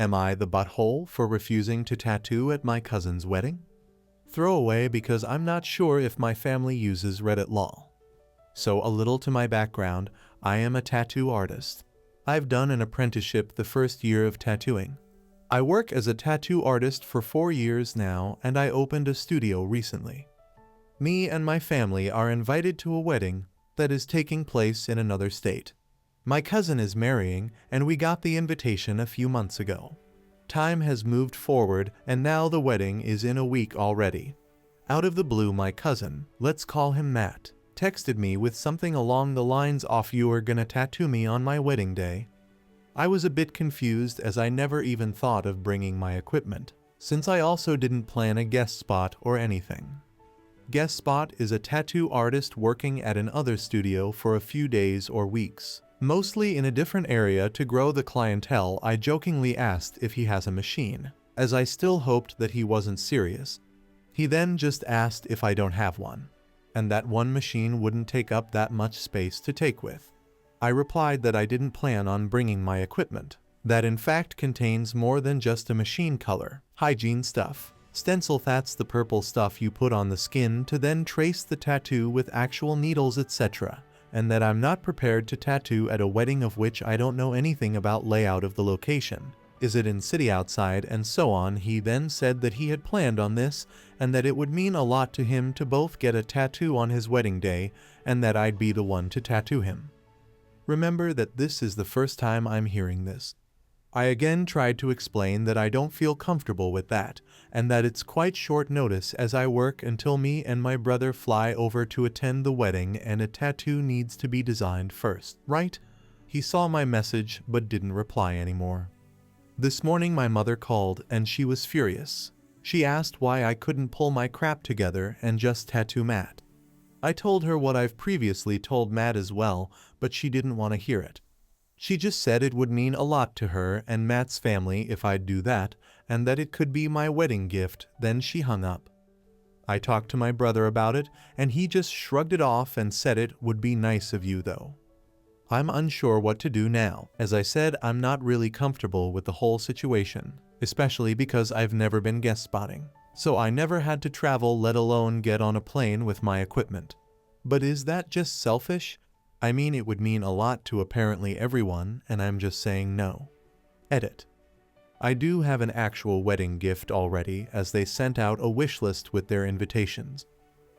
Am I the butthole for refusing to tattoo at my cousin's wedding? Throwaway because I'm not sure if my family uses Reddit lol. So a little to my background, I am a tattoo artist. I've done an apprenticeship the first year of tattooing. I work as a tattoo artist for 4 years now, and I opened a studio recently. Me and my family are invited to a wedding that is taking place in another state. My cousin is marrying, and we got the invitation a few months ago. Time has moved forward, and now the wedding is in a week already. Out of the blue, my cousin, let's call him Matt, texted me with something along the lines of "You are gonna tattoo me on my wedding day." I was a bit confused as I never even thought of bringing my equipment, since I also didn't plan a guest spot or anything. Guest spot is a tattoo artist working at another studio for a few days or weeks, mostly in a different area to grow the clientele. I jokingly asked if he has a machine, as I still hoped that he wasn't serious. He then just asked if I don't have one, and that one machine wouldn't take up that much space to take with. I replied that I didn't plan on bringing my equipment, that in fact contains more than just a machine color, hygiene stuff, stencil, that's the purple stuff you put on the skin to then trace the tattoo with actual needles, etc., and that I'm not prepared to tattoo at a wedding of which I don't know anything about layout of the location. Is it in city, outside, and so on. He then said that he had planned on this and that it would mean a lot to him to both get a tattoo on his wedding day and that I'd be the one to tattoo him. Remember that this is the first time I'm hearing this. I again tried to explain that I don't feel comfortable with that, and that it's quite short notice as I work until me and my brother fly over to attend the wedding and a tattoo needs to be designed first, right? He saw my message but didn't reply anymore. This morning my mother called and she was furious. She asked why I couldn't pull my crap together and just tattoo Matt. I told her what I've previously told Matt as well, but she didn't want to hear it. She just said it would mean a lot to her and Matt's family if I'd do that, and that it could be my wedding gift. Then she hung up. I talked to my brother about it, and he just shrugged it off and said it would be nice of you though. I'm unsure what to do now. As I said, I'm not really comfortable with the whole situation, especially because I've never been guest spotting. So I never had to travel, let alone get on a plane with my equipment. But is that just selfish? I mean, it would mean a lot to apparently everyone, and I'm just saying no. Edit. I do have an actual wedding gift already, as they sent out a wish list with their invitations.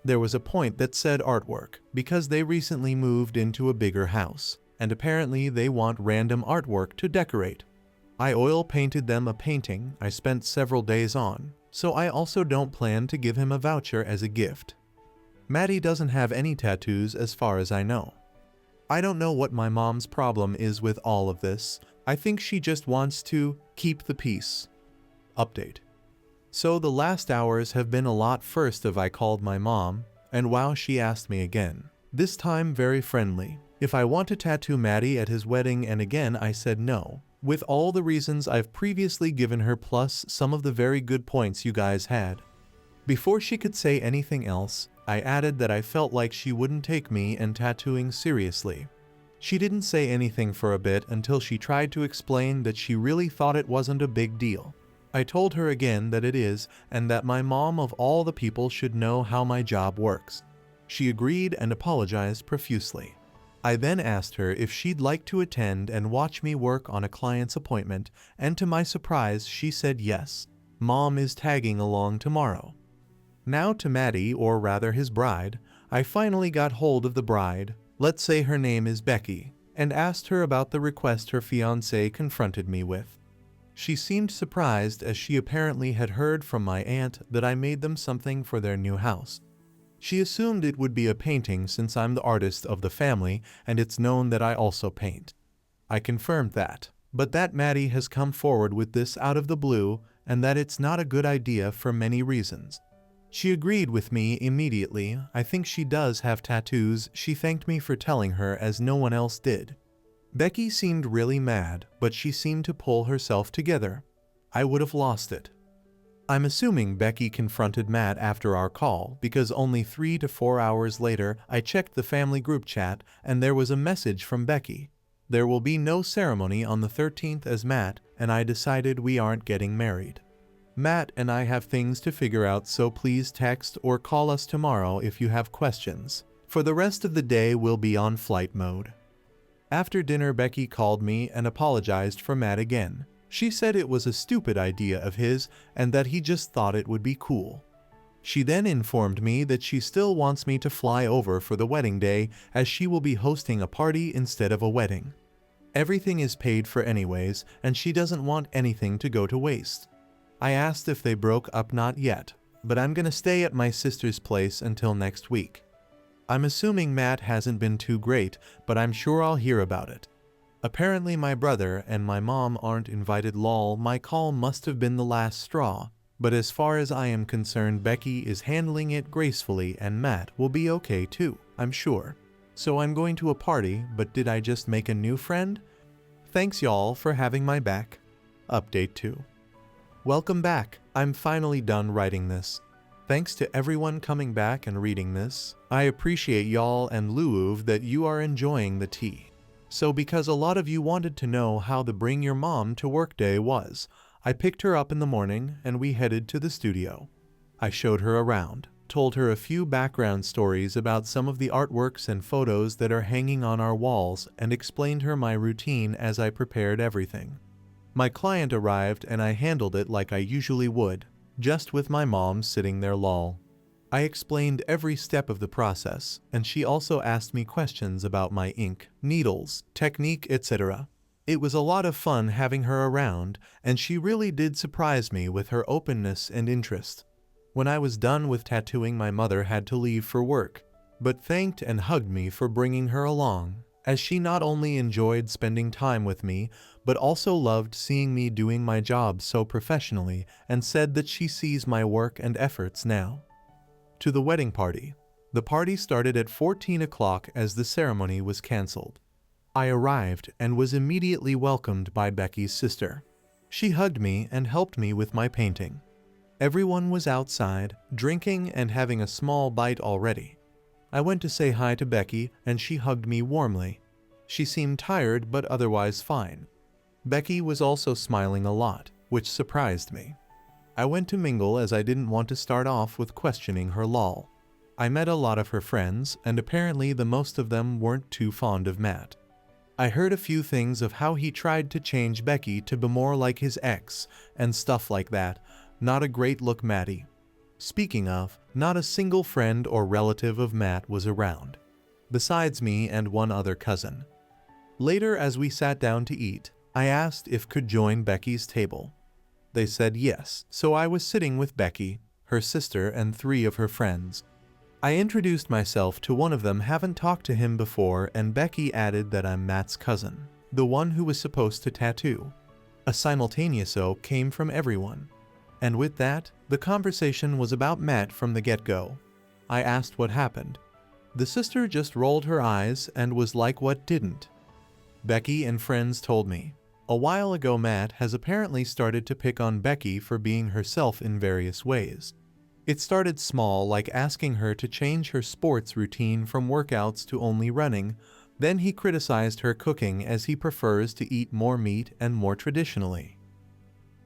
There was a point that said artwork, because they recently moved into a bigger house, and apparently they want random artwork to decorate. I oil painted them a painting I spent several days on, so I also don't plan to give him a voucher as a gift. Maddie doesn't have any tattoos as far as I know. I don't know what my mom's problem is with all of this. I think she just wants to keep the peace. Update. So the last hours have been a lot. First I called my mom, and wow, she asked me again. This time very friendly, if I want to tattoo Maddie at his wedding, and again I said no, with all the reasons I've previously given her plus some of the very good points you guys had. Before she could say anything else, I added that I felt like she wouldn't take me and tattooing seriously. She didn't say anything for a bit until she tried to explain that she really thought it wasn't a big deal. I told her again that it is, and that my mom of all the people should know how my job works. She agreed and apologized profusely. I then asked her if she'd like to attend and watch me work on a client's appointment, and to my surprise she said yes. Mom is tagging along tomorrow. Now to Maddie, or rather his bride. I finally got hold of the bride, let's say her name is Becky, and asked her about the request her fiancé confronted me with. She seemed surprised, as she apparently had heard from my aunt that I made them something for their new house. She assumed it would be a painting since I'm the artist of the family and it's known that I also paint. I confirmed that, but that Maddie has come forward with this out of the blue and that it's not a good idea for many reasons. She agreed with me immediately. I think she does have tattoos. She thanked me for telling her, as no one else did. Becky seemed really mad, but she seemed to pull herself together. I would have lost it. I'm assuming Becky confronted Matt after our call, because only 3 to 4 hours later I checked the family group chat and there was a message from Becky. There will be no ceremony on the 13th as Matt and I decided we aren't getting married. Matt and I have things to figure out, so please text or call us tomorrow if you have questions. For the rest of the day we'll be on flight mode. After dinner, Becky called me and apologized for Matt again. She said it was a stupid idea of his and that he just thought it would be cool. She then informed me that she still wants me to fly over for the wedding day as she will be hosting a party instead of a wedding. Everything is paid for anyways and she doesn't want anything to go to waste. I asked if they broke up. Not yet, but I'm gonna stay at my sister's place until next week. I'm assuming Matt hasn't been too great, but I'm sure I'll hear about it. Apparently my brother and my mom aren't invited. Lol, my call must have been the last straw. But as far as I am concerned, Becky is handling it gracefully and Matt will be okay too, I'm sure. So I'm going to a party, but did I just make a new friend? Thanks y'all for having my back. Update 2. Welcome back. I'm finally done writing this. Thanks to everyone coming back and reading this. I appreciate y'all and Luuv that you are enjoying the tea. So because a lot of you wanted to know how the bring your mom to work day was, I picked her up in the morning and we headed to the studio. I showed her around, told her a few background stories about some of the artworks and photos that are hanging on our walls and explained her my routine as I prepared everything. My client arrived and I handled it like I usually would, just with my mom sitting there. Lol. I explained every step of the process and she also asked me questions about my ink, needles, technique, etc. It was a lot of fun having her around, and she really did surprise me with her openness and interest. When I was done with tattooing, my mother had to leave for work, but thanked and hugged me for bringing her along, as she not only enjoyed spending time with me, but also loved seeing me doing my job so professionally and said that she sees my work and efforts now. To the wedding party. The party started at 14 o'clock as the ceremony was cancelled. I arrived and was immediately welcomed by Becky's sister. She hugged me and helped me with my painting. Everyone was outside, drinking and having a small bite already. I went to say hi to Becky and she hugged me warmly. She seemed tired but otherwise fine. Becky was also smiling a lot, which surprised me. I went to mingle as I didn't want to start off with questioning her. Lol. I met a lot of her friends and apparently the most of them weren't too fond of Matt. I heard a few things of how he tried to change Becky to be more like his ex and stuff like that. Not a great look, Matty. Speaking of, not a single friend or relative of Matt was around, besides me and one other cousin. Later, as we sat down to eat, I asked if could join Becky's table. They said yes, so I was sitting with Becky, her sister and 3 of her friends. I introduced myself to one of them, haven't talked to him before, and Becky added that I'm Matt's cousin, the one who was supposed to tattoo. A simultaneous "oh" came from everyone. And with that, the conversation was about Matt from the get-go. I asked what happened. The sister just rolled her eyes and was like, what didn't? Becky and friends told me. A while ago Matt has apparently started to pick on Becky for being herself in various ways. It started small, like asking her to change her sports routine from workouts to only running. Then he criticized her cooking as he prefers to eat more meat and more traditionally.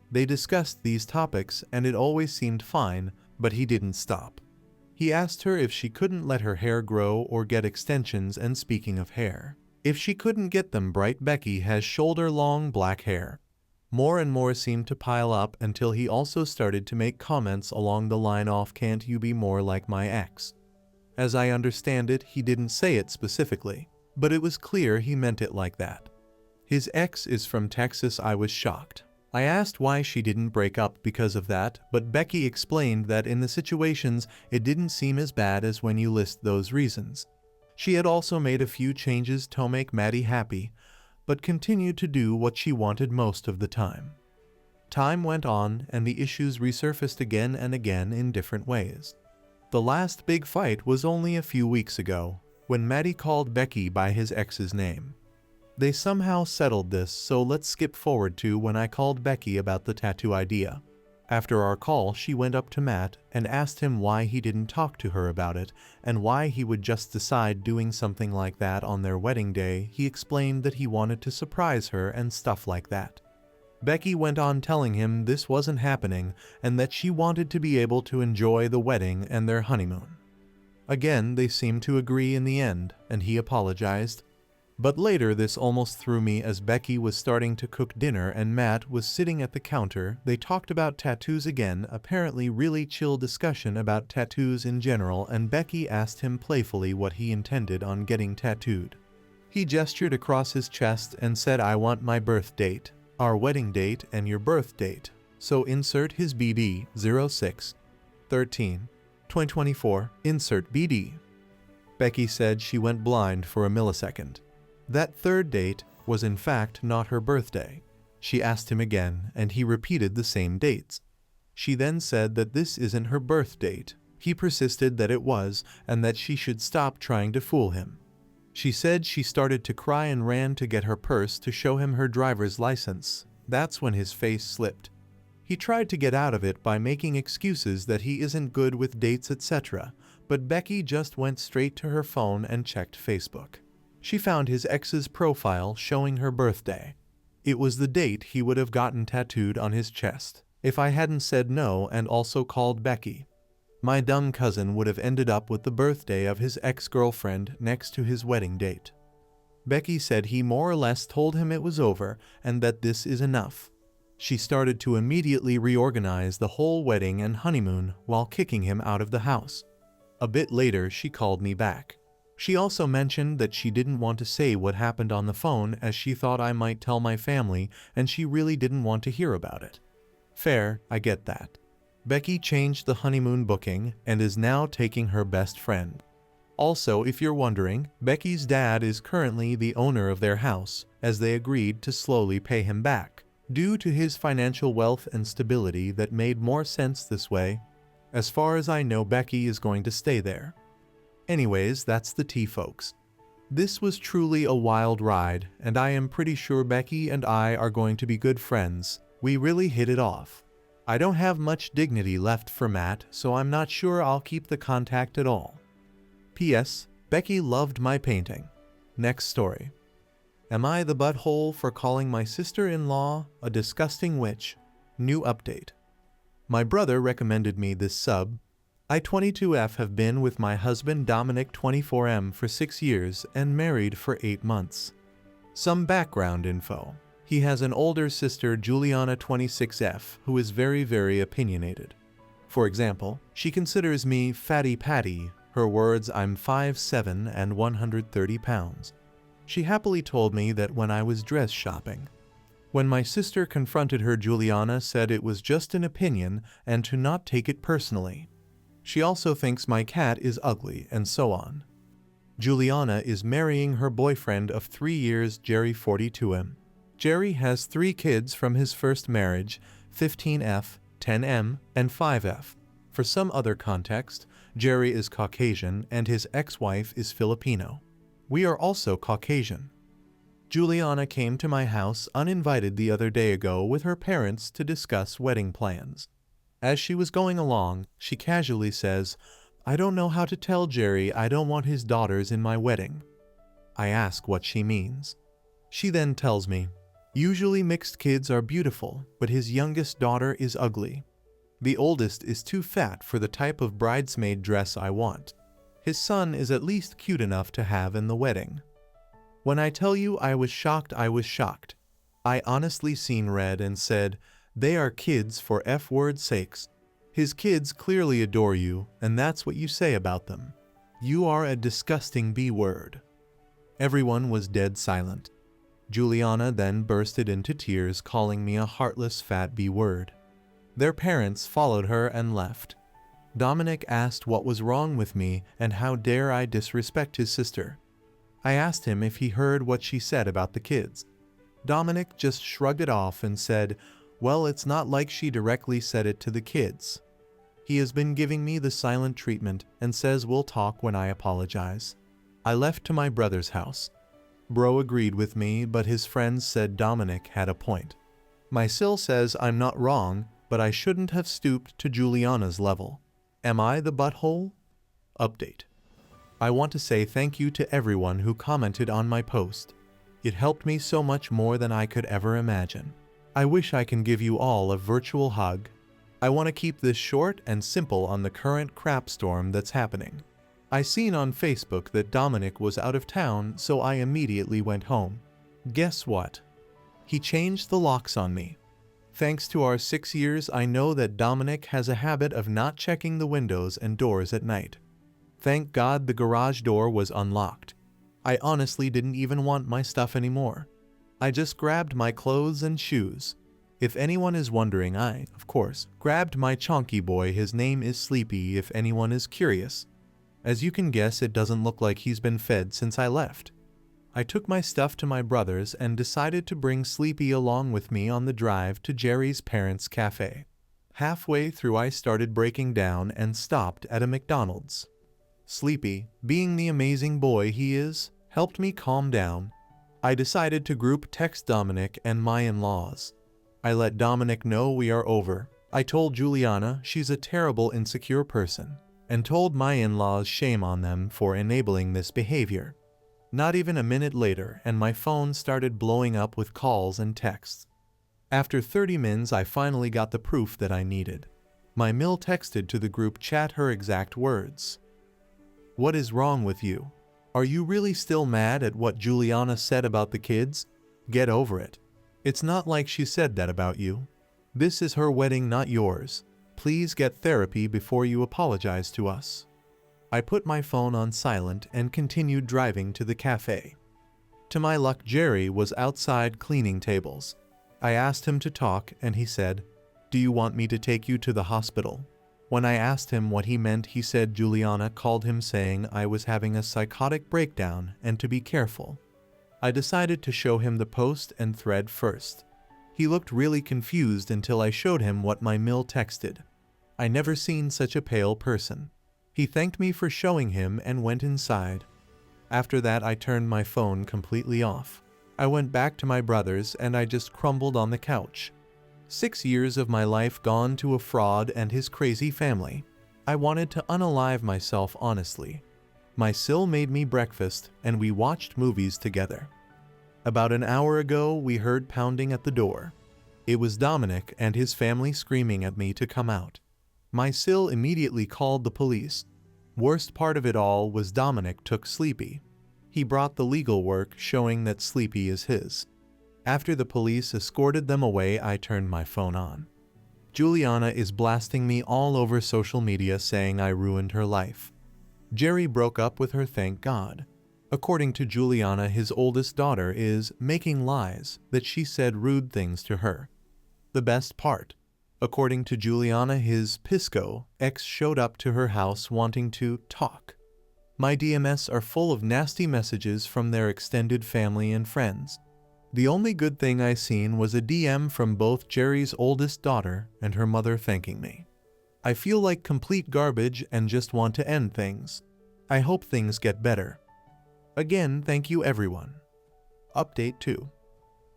They discussed these topics and it always seemed fine, but he didn't stop. He asked her if she couldn't let her hair grow or get extensions, and speaking of hair, if she couldn't get them bright. Becky has shoulder-long black hair. More and more seemed to pile up until he also started to make comments along the line of, can't you be more like my ex? As I understand it, he didn't say it specifically, but it was clear he meant it like that. His ex is from Texas. I was shocked. I asked why she didn't break up because of that, but Becky explained that in the situations it didn't seem as bad as when you list those reasons. She had also made a few changes to make Maddie happy, but continued to do what she wanted most of the time. Time went on and the issues resurfaced again and again in different ways. The last big fight was only a few weeks ago, when Maddie called Becky by his ex's name. They somehow settled this, so let's skip forward to when I called Becky about the tattoo idea. After our call, she went up to Matt and asked him why he didn't talk to her about it and why he would just decide doing something like that on their wedding day. He explained that he wanted to surprise her and stuff like that. Becky went on telling him this wasn't happening and that she wanted to be able to enjoy the wedding and their honeymoon. Again, they seemed to agree in the end, and he apologized. But later this almost threw me as Becky was starting to cook dinner and Matt was sitting at the counter. They talked about tattoos again, apparently really chill discussion about tattoos in general, and Becky asked him playfully what he intended on getting tattooed. He gestured across his chest and said, "I want my birth date, our wedding date, and your birth date. So insert his BD 06-13-2024, insert BD." Becky said she went blind for a millisecond. That third date was in fact not her birthday. She asked him again, and he repeated the same dates. She then said that this isn't her birth date. He persisted that it was, and that she should stop trying to fool him. She said she started to cry and ran to get her purse to show him her driver's license. That's when his face slipped. He tried to get out of it by making excuses that he isn't good with dates, etc., but Becky just went straight to her phone and checked Facebook. She found his ex's profile showing her birthday. It was the date he would have gotten tattooed on his chest if I hadn't said no and also called Becky. My dumb cousin would have ended up with the birthday of his ex-girlfriend next to his wedding date. Becky said he more or less told him it was over and that this is enough. She started to immediately reorganize the whole wedding and honeymoon while kicking him out of the house. A bit later, she called me back. She also mentioned that she didn't want to say what happened on the phone as she thought I might tell my family and she really didn't want to hear about it. Fair, I get that. Becky changed the honeymoon booking and is now taking her best friend. Also, if you're wondering, Becky's dad is currently the owner of their house, as they agreed to slowly pay him back. Due to his financial wealth and stability, that made more sense this way. As far as I know, Becky is going to stay there. Anyways, that's the tea, folks. This was truly a wild ride, and I am pretty sure Becky and I are going to be good friends. We really hit it off. I don't have much dignity left for Matt, so I'm not sure I'll keep the contact at all. P.S. Becky loved my painting. Next story. Am I the butthole for calling my sister-in-law a disgusting witch? New update. My brother recommended me this sub. I 22F have been with my husband Dominic 24M for 6 years and married for 8 months. Some background info. He has an older sister, Juliana 26F, who is very opinionated. For example, she considers me Fatty Patty. Her words, I'm 5'7" and 130 pounds. She happily told me that when I was dress shopping. When my sister confronted her, Juliana said it was just an opinion and to not take it personally. She also thinks my cat is ugly, and so on. Juliana is marrying her boyfriend of 3 years, Jerry 42M. Jerry has 3 kids from his first marriage, 15F, 10M, and 5F. For some other context, Jerry is Caucasian and his ex-wife is Filipino. We are also Caucasian. Juliana came to my house uninvited the other day ago with her parents to discuss wedding plans. As she was going along, she casually says, "I don't know how to tell Jerry I don't want his daughters in my wedding." I ask what she means. She then tells me, "Usually mixed kids are beautiful, but his youngest daughter is ugly. The oldest is too fat for the type of bridesmaid dress I want. His son is at least cute enough to have in the wedding." When I tell you I was shocked, I was shocked. I honestly seen red and said, "They are kids for F-word sakes. His kids clearly adore you, and that's what you say about them. You are a disgusting B-word." Everyone was dead silent. Juliana then bursted into tears, calling me a heartless fat B-word. Their parents followed her and left. Dominic asked what was wrong with me and how dare I disrespect his sister. I asked him if he heard what she said about the kids. Dominic just shrugged it off and said, "Well, it's not like she directly said it to the kids." He has been giving me the silent treatment and says we'll talk when I apologize. I left to my brother's house. Bro agreed with me, but his friends said Dominic had a point. My sil says I'm not wrong, but but I shouldn't have stooped to Juliana's level. Am I the butthole? Update. I want to say thank you to everyone who commented on my post. It helped me so much more than I could ever imagine. I wish I can give you all a virtual hug. I want to keep this short and simple on the current crap storm that's happening. I seen on Facebook that Dominic was out of town, so I immediately went home. Guess what? He changed the locks on me. Thanks to our 6 years, I know that Dominic has a habit of not checking the windows and doors at night. Thank God the garage door was unlocked. I honestly didn't even want my stuff anymore. I just grabbed my clothes and shoes. If anyone is wondering, I, of course, grabbed my chonky boy. His name is Sleepy, if anyone is curious. As you can guess, it doesn't look like he's been fed since I left. I took my stuff to my brother's and decided to bring Sleepy along with me on the drive to Jerry's parents' cafe. Halfway through I started breaking down and stopped at a McDonald's. Sleepy, being the amazing boy he is, helped me calm down. I decided to group text Dominic and my in-laws. I let Dominic know we are over. I told Juliana she's a terrible insecure person, and told my in-laws shame on them for enabling this behavior. Not even a minute later, and my phone started blowing up with calls and texts. After 30 minutes, I finally got the proof that I needed. My Mill texted to the group chat her exact words. What is wrong with you? Are you really still mad at what Juliana said about the kids? Get over it. It's not like she said that about you. This is her wedding, not yours. Please get therapy before you apologize to us. I put my phone on silent and continued driving to the cafe. To my luck, Jerry was outside cleaning tables. I asked him to talk and he said, "Do you want me to take you to the hospital?" When I asked him what he meant, he said Juliana called him saying I was having a psychotic breakdown and to be careful. I decided to show him the post and thread first. He looked really confused until I showed him what my Mill texted. I never seen such a pale person. He thanked me for showing him and went inside. After that, I turned my phone completely off. I went back to my brother's and I just crumbled on the couch. 6 years of my life gone to a fraud and his crazy family. I wanted to unalive myself honestly. My Sil made me breakfast and we watched movies together. About an hour ago, we heard pounding at the door. It was Dominic and his family screaming at me to come out. My Sil immediately called the police. Worst part of it all was Dominic took Sleepy. He brought the legal work showing that Sleepy is his. After the police escorted them away, I turned my phone on. Juliana is blasting me all over social media saying I ruined her life. Jerry broke up with her, thank God. According to Juliana, his oldest daughter is making lies that she said rude things to her. The best part, according to Juliana, his Pisco ex showed up to her house wanting to talk. My DMs are full of nasty messages from their extended family and friends. The only good thing I seen was a DM from both Jerry's oldest daughter and her mother thanking me. I feel like complete garbage and just want to end things. I hope things get better. Again, thank you everyone. Update 2.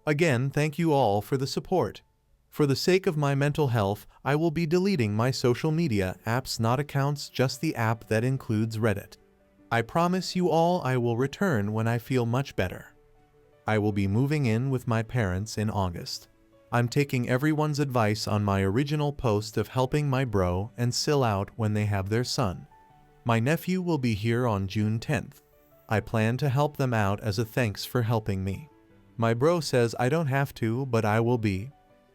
Again, thank you all for the support. For the sake of my mental health, I will be deleting my social media apps, not accounts, just the app that includes Reddit. I promise you all I will return when I feel much better. I will be moving in with my parents in August. I'm taking everyone's advice on my original post of helping my bro and Sil out when they have their son. My nephew will be here on June 10th. I plan to help them out as a thanks for helping me. My bro says I don't have to, but I will be.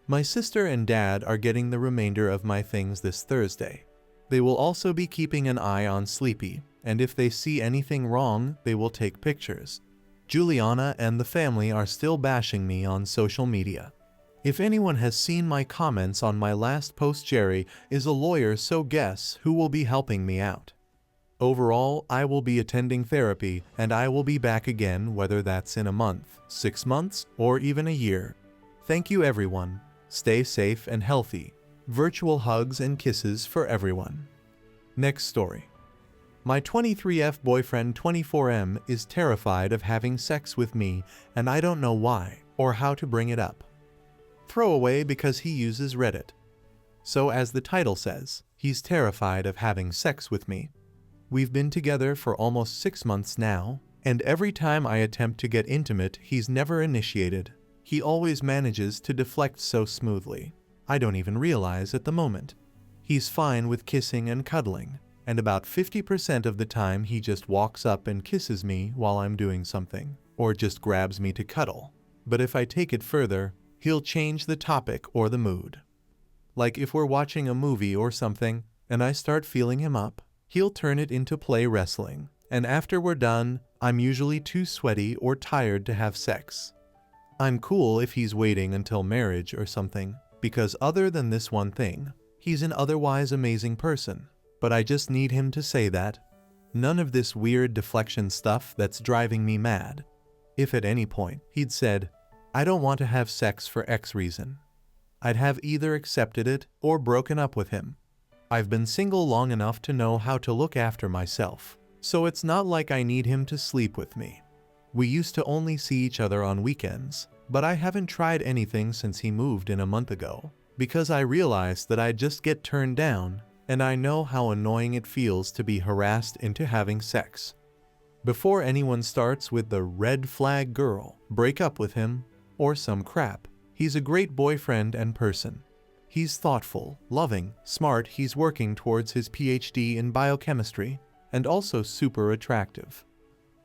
My sister and dad are getting the remainder of my things this Thursday. They will also be keeping an eye on Sleepy, and if they see anything wrong, they will take pictures. Juliana and the family are still bashing me on social media. If anyone has seen my comments on my last post, Jerry is a lawyer, so guess who will be helping me out. Overall, I will be attending therapy and I will be back again, whether that's in a month, 6 months, or even a year. Thank you everyone. Stay safe and healthy. Virtual hugs and kisses for everyone. Next story. My 23F boyfriend 24M is terrified of having sex with me and I don't know why or how to bring it up. Throwaway because he uses Reddit. So as the title says, he's terrified of having sex with me. We've been together for almost 6 months now, and every time I attempt to get intimate, he's never initiated. He always manages to deflect so smoothly. I don't even realize at the moment. He's fine with kissing and cuddling, and about 50% of the time he just walks up and kisses me while I'm doing something, or just grabs me to cuddle. But if I take it further, he'll change the topic or the mood. Like if we're watching a movie or something, and I start feeling him up, he'll turn it into play wrestling, and after we're done, I'm usually too sweaty or tired to have sex. I'm cool if he's waiting until marriage or something, because other than this one thing, he's an otherwise amazing person, but I just need him to say that. None of this weird deflection stuff that's driving me mad. If at any point he'd said, I don't want to have sex for X reason, I'd have either accepted it or broken up with him. I've been single long enough to know how to look after myself, so it's not like I need him to sleep with me. We used to only see each other on weekends, but I haven't tried anything since he moved in a month ago, because I realized that I'd just get turned down, and I know how annoying it feels to be harassed into having sex. Before anyone starts with the red flag girl, break up with him, or some crap, he's a great boyfriend and person. He's thoughtful, loving, smart, he's working towards his PhD in biochemistry, and also super attractive.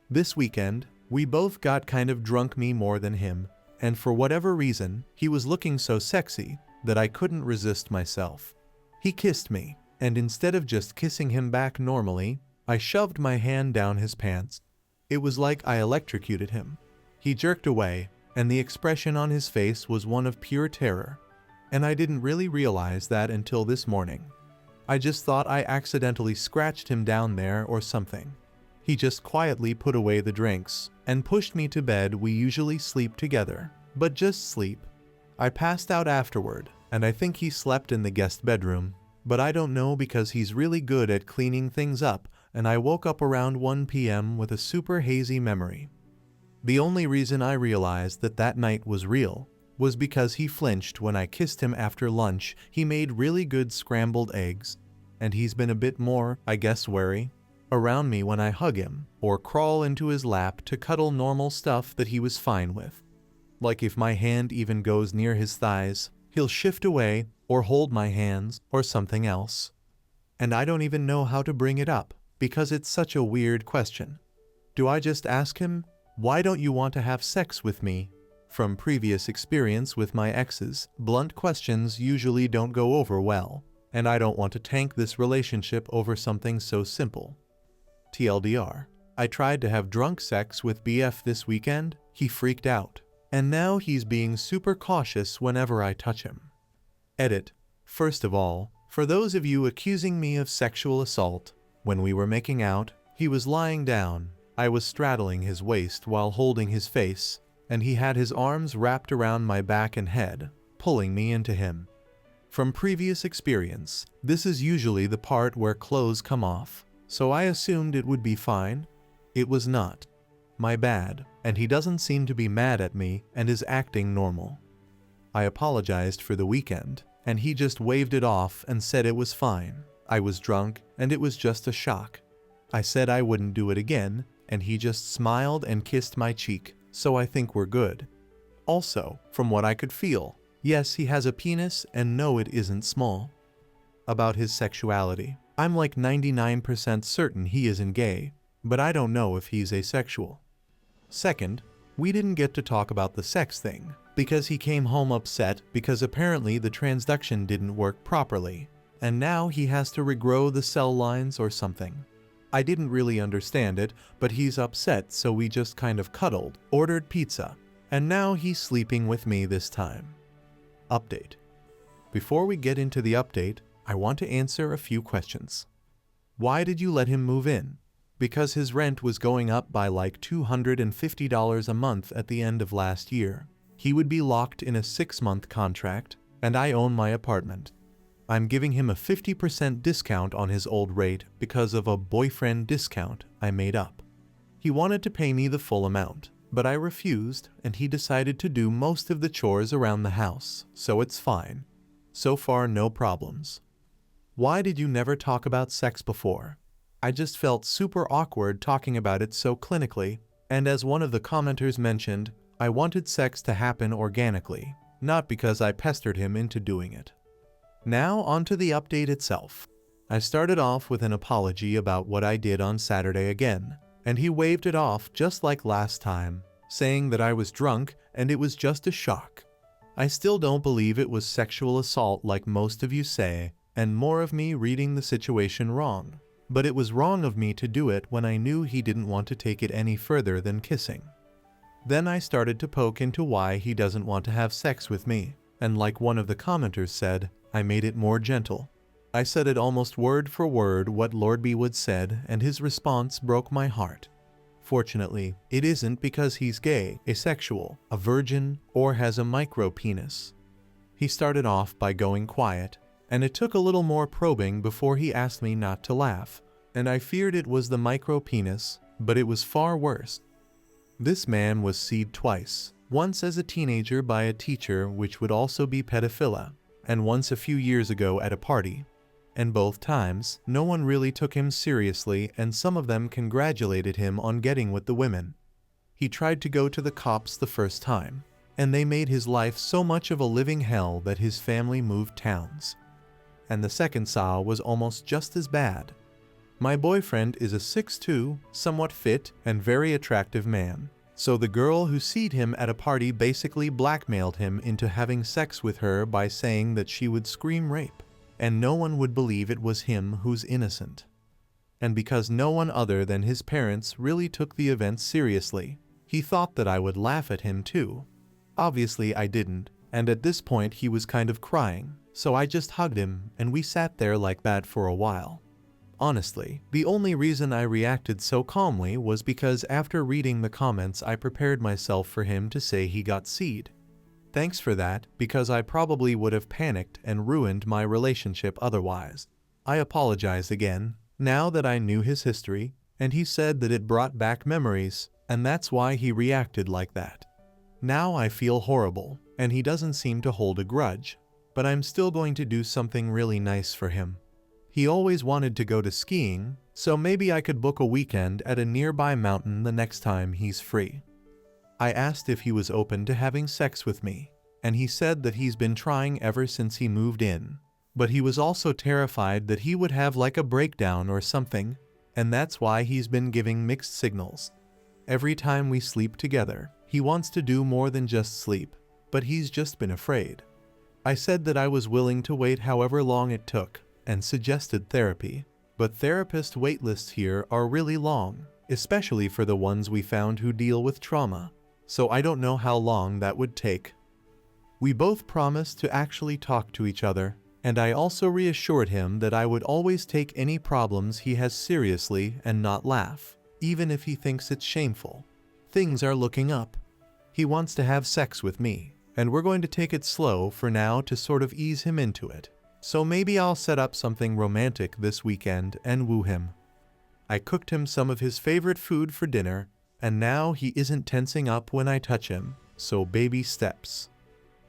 This weekend, we both got kind of drunk, me more than him, and for whatever reason, he was looking so sexy that I couldn't resist myself. He kissed me, and instead of just kissing him back normally, I shoved my hand down his pants. It was like I electrocuted him. He jerked away, and the expression on his face was one of pure terror, and I didn't really realize that until this morning. I just thought I accidentally scratched him down there or something. He just quietly put away the drinks and pushed me to bed. We usually sleep together, but just sleep. I passed out afterward, and I think he slept in the guest bedroom, but I don't know because he's really good at cleaning things up, and I woke up around 1 p.m. with a super hazy memory. The only reason I realized that that night was real was because he flinched when I kissed him after lunch. He made really good scrambled eggs, and he's been a bit more, I guess, wary around me when I hug him or crawl into his lap to cuddle, normal stuff that he was fine with. Like if my hand even goes near his thighs, he'll shift away or hold my hands or something else. And I don't even know how to bring it up because it's such a weird question. Do I just ask him, why don't you want to have sex with me? From previous experience with my exes, blunt questions usually don't go over well, and I don't want to tank this relationship over something so simple. TLDR, I tried to have drunk sex with BF this weekend. He freaked out, and now he's being super cautious whenever I touch him. Edit. First of all, for those of you accusing me of sexual assault, when we were making out, he was lying down. I was straddling his waist while holding his face, and he had his arms wrapped around my back and head, pulling me into him. From previous experience, this is usually the part where clothes come off, so I assumed it would be fine. It was not. My bad, and he doesn't seem to be mad at me and is acting normal. I apologized for the weekend, and he just waved it off and said it was fine. I was drunk, and it was just a shock. I said I wouldn't do it again, and he just smiled and kissed my cheek, so I think we're good. Also, from what I could feel, yes, he has a penis, and no, it isn't small. About his sexuality, I'm like 99% certain he isn't gay, but I don't know if he's asexual. Second, we didn't get to talk about the sex thing, because he came home upset because apparently the transduction didn't work properly, and now he has to regrow the cell lines or something. I didn't really understand it, but he's upset, so we just kind of cuddled, ordered pizza, and now he's sleeping with me this time. Update. Before we get into the update, I want to answer a few questions. Why did you let him move in? Because his rent was going up by like $250 a month at the end of last year. He would be locked in a 6-month contract, and I own my apartment. I'm giving him a 50% discount on his old rate because of a boyfriend discount I made up. He wanted to pay me the full amount, but I refused, and he decided to do most of the chores around the house, so it's fine. So far, no problems. Why did you never talk about sex before? I just felt super awkward talking about it so clinically, and as one of the commenters mentioned, I wanted sex to happen organically, not because I pestered him into doing it. Now onto the update itself. I started off with an apology about what I did on Saturday again, and he waved it off just like last time, saying that I was drunk and it was just a shock. I still don't believe it was sexual assault like most of you say, and more of me reading the situation wrong. But it was wrong of me to do it when I knew he didn't want to take it any further than kissing. Then I started to poke into why he doesn't want to have sex with me, and like one of the commenters said, I made it more gentle. I said it almost word for word what Lord B. Wood said, and his response broke my heart. Fortunately, it isn't because he's gay, asexual, a virgin, or has a micro penis. He started off by going quiet, and it took a little more probing before he asked me not to laugh, and I feared it was the micro penis, but it was far worse. This man was seed twice, once as a teenager by a teacher, which would also be pedophilia, and once a few years ago at a party. And both times, no one really took him seriously, and some of them congratulated him on getting with the women. He tried to go to the cops the first time, and they made his life so much of a living hell that his family moved towns. And the second saw was almost just as bad. My boyfriend is a 6'2", somewhat fit and very attractive man, so the girl who seed him at a party basically blackmailed him into having sex with her by saying that she would scream rape, and no one would believe it was him who's innocent. And because no one other than his parents really took the event seriously, he thought that I would laugh at him too. Obviously I didn't, and at this point he was kind of crying, so I just hugged him and we sat there like that for a while. Honestly, the only reason I reacted so calmly was because after reading the comments I prepared myself for him to say he got seed. Thanks for that, because I probably would have panicked and ruined my relationship otherwise. I apologize again, now that I knew his history, and he said that it brought back memories, and that's why he reacted like that. Now I feel horrible, and he doesn't seem to hold a grudge, but I'm still going to do something really nice for him. He always wanted to go to skiing, so maybe I could book a weekend at a nearby mountain the next time he's free. I asked if he was open to having sex with me, and he said that he's been trying ever since he moved in, but he was also terrified that he would have like a breakdown or something, and that's why he's been giving mixed signals. Every time we sleep together, he wants to do more than just sleep, but he's just been afraid. I said that I was willing to wait however long it took, and suggested therapy, but therapist waitlists here are really long, especially for the ones we found who deal with trauma, so I don't know how long that would take. We both promised to actually talk to each other, and I also reassured him that I would always take any problems he has seriously and not laugh, even if he thinks it's shameful. Things are looking up. He wants to have sex with me, and we're going to take it slow for now to sort of ease him into it. So maybe I'll set up something romantic this weekend and woo him. I cooked him some of his favorite food for dinner, and now he isn't tensing up when I touch him, so baby steps.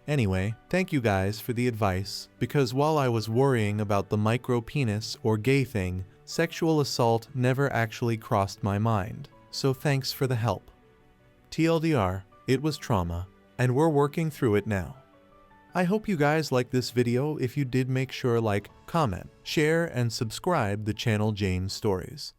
Anyway, thank you guys for the advice, because while I was worrying about the micro penis or gay thing, sexual assault never actually crossed my mind, so thanks for the help. TLDR, it was trauma, and we're working through it now. I hope you guys liked this video. If you did, make sure like, comment, share, and subscribe the channel Jane's Stories.